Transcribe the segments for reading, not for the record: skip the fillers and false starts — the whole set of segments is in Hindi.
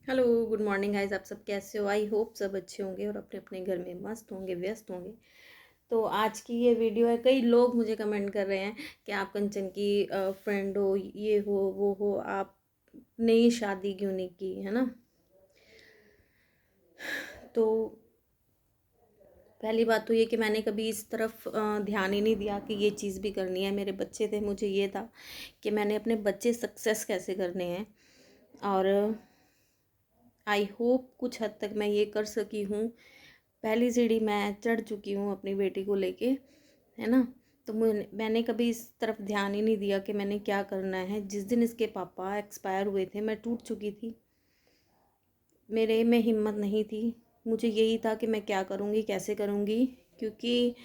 Hello, good morning guys. आप सब कैसे हो? आई होप सब अच्छे होंगे और अपने अपने घर में मस्त होंगे, व्यस्त होंगे। तो आज की ये वीडियो है, कई लोग मुझे कमेंट कर रहे हैं कि आप कंचन की फ्रेंड हो, ये हो वो हो, आपने शादी क्यों नहीं की, है ना। तो पहली बात तो ये कि मैंने कभी इस तरफ ध्यान ही नहीं दिया कि ये चीज़ भी करनी है। मेरे बच्चे थे, मुझे ये था कि मैंने अपने बच्चे सक्सेस कैसे करने हैं। और आई होप कुछ हद तक मैं ये कर सकी हूँ। पहली सीढ़ी मैं चढ़ चुकी हूँ अपनी बेटी को लेके, है ना। तो मैंने कभी इस तरफ ध्यान ही नहीं दिया कि मैंने क्या करना है। जिस दिन इसके पापा एक्सपायर हुए थे मैं टूट चुकी थी। मेरे में हिम्मत नहीं थी। मुझे यही था कि मैं क्या करूँगी, कैसे करूँगी, क्योंकि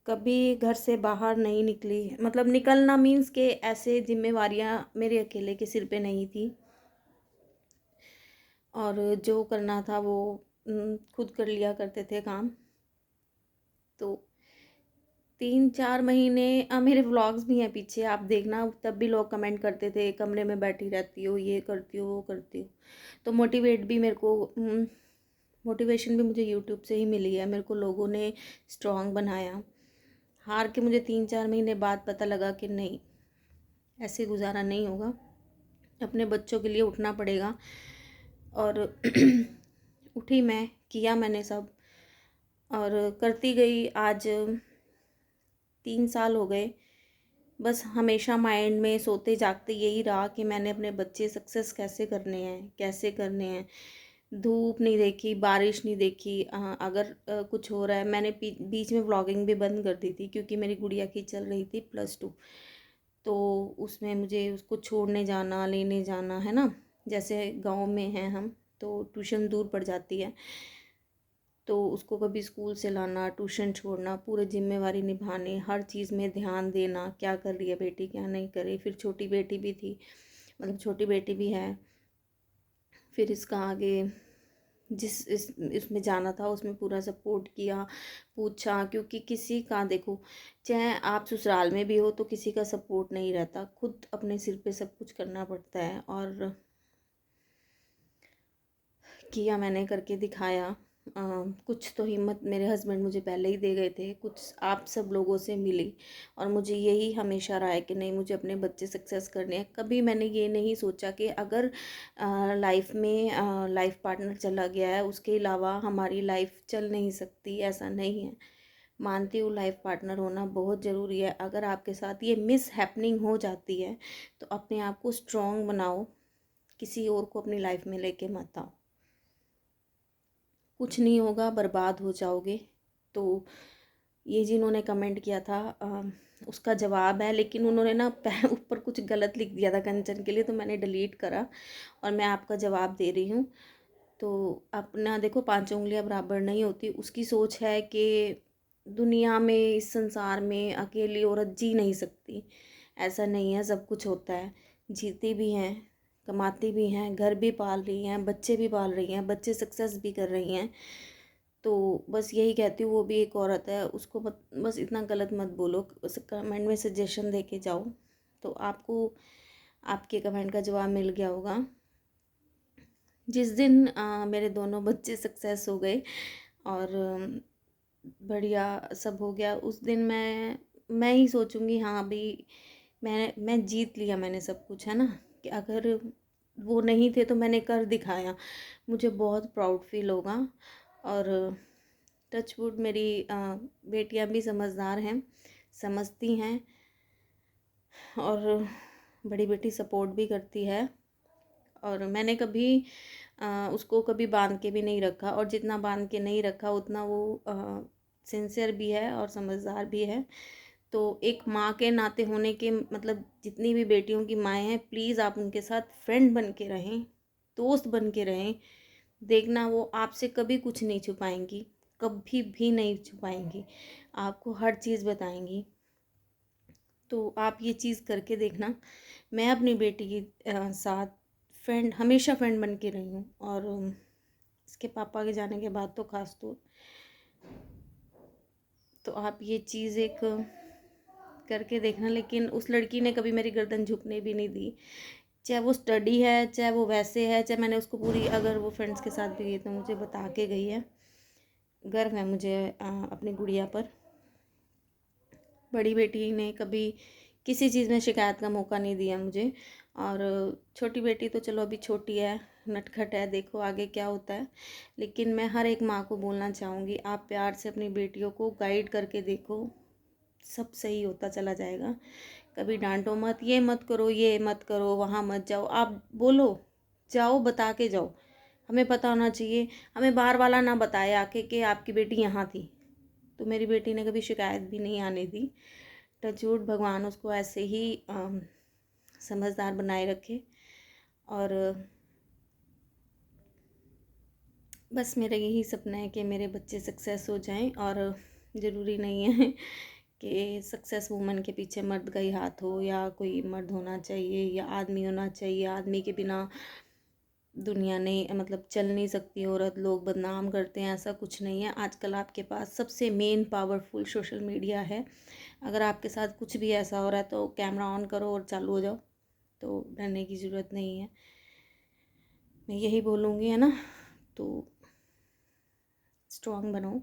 कभी घर से बाहर नहीं निकली। मतलब निकलना मीन्स के ऐसे जिम्मेवारियाँ मेरे अकेले के सिर पे नहीं थी, और जो करना था वो खुद कर लिया करते थे काम। तो 3-4 महीने मेरे व्लॉग्स भी हैं पीछे, आप देखना, तब भी लोग कमेंट करते थे कमरे में बैठी रहती हो, ये करती हो, वो करती हो। तो मोटिवेशन भी मुझे यूट्यूब से ही मिली है। मेरे को लोगों ने स्ट्रॉन्ग बनाया। हार के मुझे 3-4 महीने बाद पता लगा कि नहीं, ऐसे गुजारा नहीं होगा, अपने बच्चों के लिए उठना पड़ेगा। और उठी मैं, किया मैंने सब, और करती गई। आज 3 साल हो गए। बस हमेशा माइंड में सोते जागते यही रहा कि मैंने अपने बच्चे सक्सेस कैसे करने हैं, कैसे करने हैं। धूप नहीं देखी, बारिश नहीं देखी। अगर कुछ हो रहा है, मैंने बीच में व्लॉगिंग भी बंद कर दी थी क्योंकि मेरी गुड़िया की चल रही थी +2। तो उसमें मुझे उसको छोड़ने जाना, लेने जाना, है ना। जैसे गांव में हैं हम, तो ट्यूशन दूर पड़ जाती है, तो उसको कभी स्कूल से लाना, ट्यूशन छोड़ना, पूरी जिम्मेवारी निभाने, हर चीज़ में ध्यान देना, क्या कर रही है बेटी, क्या नहीं कर रही। फिर छोटी बेटी भी थी, मतलब छोटी बेटी भी है। फिर इसका आगे जिस इसमें जाना था उसमें पूरा सपोर्ट किया, पूछा, क्योंकि किसी का देखो, चाहे आप ससुराल में भी हो तो किसी का सपोर्ट नहीं रहता, खुद अपने सिर पे सब कुछ करना पड़ता है। और किया, मैंने करके दिखाया। कुछ तो हिम्मत मेरे हस्बैंड मुझे पहले ही दे गए थे, कुछ आप सब लोगों से मिली। और मुझे यही हमेशा रहा है कि नहीं, मुझे अपने बच्चे सक्सेस करने हैं। कभी मैंने ये नहीं सोचा कि अगर लाइफ में लाइफ पार्टनर चला गया है, उसके अलावा हमारी लाइफ चल नहीं सकती, ऐसा नहीं है। मानती हूँ लाइफ पार्टनर होना बहुत ज़रूरी है। अगर आपके साथ ये मिस हैपनिंग हो जाती है तो अपने आप को स्ट्रॉन्ग बनाओ, किसी और को अपनी लाइफ में लेके मत आओ। कुछ नहीं होगा, बर्बाद हो जाओगे। तो ये जिन्होंने कमेंट किया था, उसका जवाब है, लेकिन उन्होंने ना ऊपर कुछ गलत लिख दिया था कंचन के लिए, तो मैंने डिलीट करा और मैं आपका जवाब दे रही हूँ। तो अपना देखो, 5 उंगलियां बराबर नहीं होती। उसकी सोच है कि दुनिया में, इस संसार में अकेली औरत जी नहीं सकती। ऐसा नहीं है, सब कुछ होता है। जीती भी हैं, कमाती भी हैं, घर भी पाल रही हैं, बच्चे भी पाल रही हैं, बच्चे सक्सेस भी कर रही हैं। तो बस यही कहती हूँ, वो भी एक औरत है, उसको मत, बस इतना गलत मत बोलो, बस कमेंट में सजेशन दे के जाओ। तो आपको आपके कमेंट का जवाब मिल गया होगा। जिस दिन मेरे दोनों बच्चे सक्सेस हो गए और बढ़िया सब हो गया, उस दिन मैं ही सोचूंगी, हाँ भाई, मैं जीत लिया, मैंने सब कुछ, है ना। कि अगर वो नहीं थे तो मैंने कर दिखाया, मुझे बहुत प्राउड फील होगा। और टचवुड, मेरी बेटियां भी समझदार हैं, समझती हैं, और बड़ी बेटी सपोर्ट भी करती है। और मैंने कभी उसको कभी बांध के भी नहीं रखा, और जितना बांध के नहीं रखा उतना वो सिंसियर भी है और समझदार भी है। तो एक माँ के नाते होने के, मतलब जितनी भी बेटियों की माएँ हैं, प्लीज़ आप उनके साथ फ्रेंड बन के रहें, दोस्त बन के रहें। देखना, वो आपसे कभी कुछ नहीं छुपाएंगी, कभी भी नहीं छुपाएंगी, आपको हर चीज़ बताएंगी। तो आप ये चीज़ करके देखना। मैं अपनी बेटी के साथ फ्रेंड, हमेशा फ्रेंड बन के रही हूँ, और इसके पापा के जाने के बाद तो खास तो आप ये चीज़ एक करके देखना। लेकिन उस लड़की ने कभी मेरी गर्दन झुकने भी नहीं दी चाहे वो स्टडी है, चाहे वो वैसे है, चाहे मैंने उसको पूरी, अगर वो फ्रेंड्स के साथ भी गई तो मुझे बता के गई है। गर्व है मुझे अपनी गुड़िया पर। बड़ी बेटी ने कभी किसी चीज़ में शिकायत का मौका नहीं दिया मुझे, और छोटी बेटी तो चलो अभी छोटी है, नटखट है, देखो आगे क्या होता है। लेकिन मैं हर एक माँ को बोलना चाहूँगी, आप प्यार से अपनी बेटियों को गाइड करके देखो, सब सही होता चला जाएगा। कभी डांटो मत, ये मत करो, ये मत करो, वहाँ मत जाओ, आप बोलो, जाओ, बता के जाओ। हमें पता होना चाहिए, हमें बाहर वाला ना बताए आके कि आपकी बेटी यहाँ थी। तो मेरी बेटी ने कभी शिकायत भी नहीं आने दी। टचवुड, भगवान उसको ऐसे ही समझदार बनाए रखे। और बस मेरा यही सपना है कि मेरे बच्चे सक्सेस हो जाएं, और ज़रूरी नहीं है कि सक्सेस वूमन के पीछे मर्द का ही हाथ हो, या कोई मर्द होना चाहिए, या आदमी होना चाहिए। आदमी के बिना दुनिया नहीं, मतलब चल नहीं सकती औरत, लोग बदनाम करते हैं, ऐसा कुछ नहीं है। आजकल आपके पास सबसे मेन पावरफुल सोशल मीडिया है। अगर आपके साथ कुछ भी ऐसा हो रहा है तो कैमरा ऑन करो और चालू हो जाओ, तो डरने की ज़रूरत नहीं है। मैं यही बोलूँगी, है ना। तो स्ट्रॉन्ग बनो।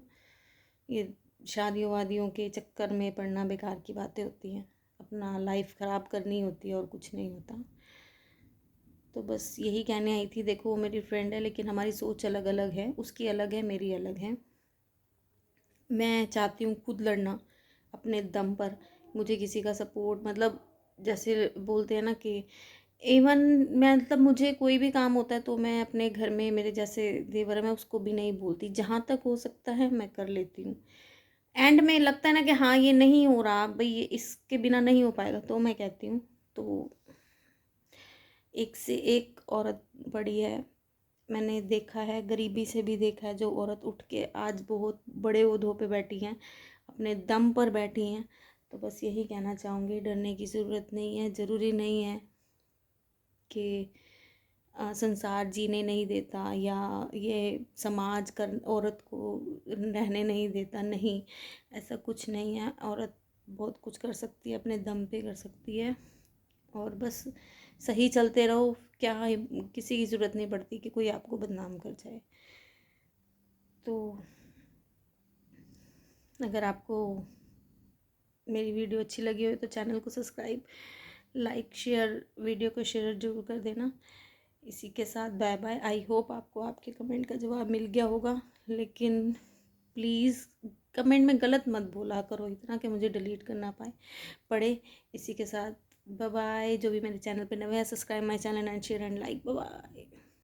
ये शादियों वादियों के चक्कर में पड़ना बेकार की बातें होती हैं। अपना लाइफ ख़राब करनी होती है और कुछ नहीं होता। तो बस यही कहने आई थी। देखो वो मेरी फ्रेंड है, लेकिन हमारी सोच अलग अलग है। उसकी अलग है, मेरी अलग है। मैं चाहती हूँ खुद लड़ना अपने दम पर। मुझे किसी का सपोर्ट, मतलब जैसे बोलते हैं ना कि इवन मैं, मतलब मुझे कोई भी काम होता है तो मैं अपने घर में, मेरे जैसे देवर है, मैं उसको भी नहीं बोलती। जहाँ तक हो सकता है मैं कर लेती हूँ। एंड में लगता है ना कि हाँ ये नहीं हो रहा भाई, ये इसके बिना नहीं हो पाएगा, तो मैं कहती हूँ। तो एक से एक औरत बड़ी है। मैंने देखा है, गरीबी से भी देखा है, जो औरत उठ के आज बहुत बड़े ओहदों पे बैठी हैं, अपने दम पर बैठी हैं। तो बस यही कहना चाहूँगी, डरने की ज़रूरत नहीं है। ज़रूरी नहीं है कि संसार जीने नहीं देता, या ये समाज कर औरत को रहने नहीं देता। नहीं, ऐसा कुछ नहीं है। औरत बहुत कुछ कर सकती है, अपने दम पे कर सकती है। और बस सही चलते रहो, क्या किसी की ज़रूरत नहीं पड़ती कि कोई आपको बदनाम कर जाए। तो अगर आपको मेरी वीडियो अच्छी लगी हो तो चैनल को सब्सक्राइब, लाइक, शेयर, वीडियो को शेयर जरूर कर देना। इसी के साथ बाय बाय। आई होप आपको आपके कमेंट का जवाब मिल गया होगा, लेकिन प्लीज़ कमेंट में गलत मत बोला करो इतना कि मुझे डिलीट करना पड़े। इसी के साथ बाय बाय। जो भी मेरे चैनल पे नए हैं, subscribe my channel and share and like. Bye bye.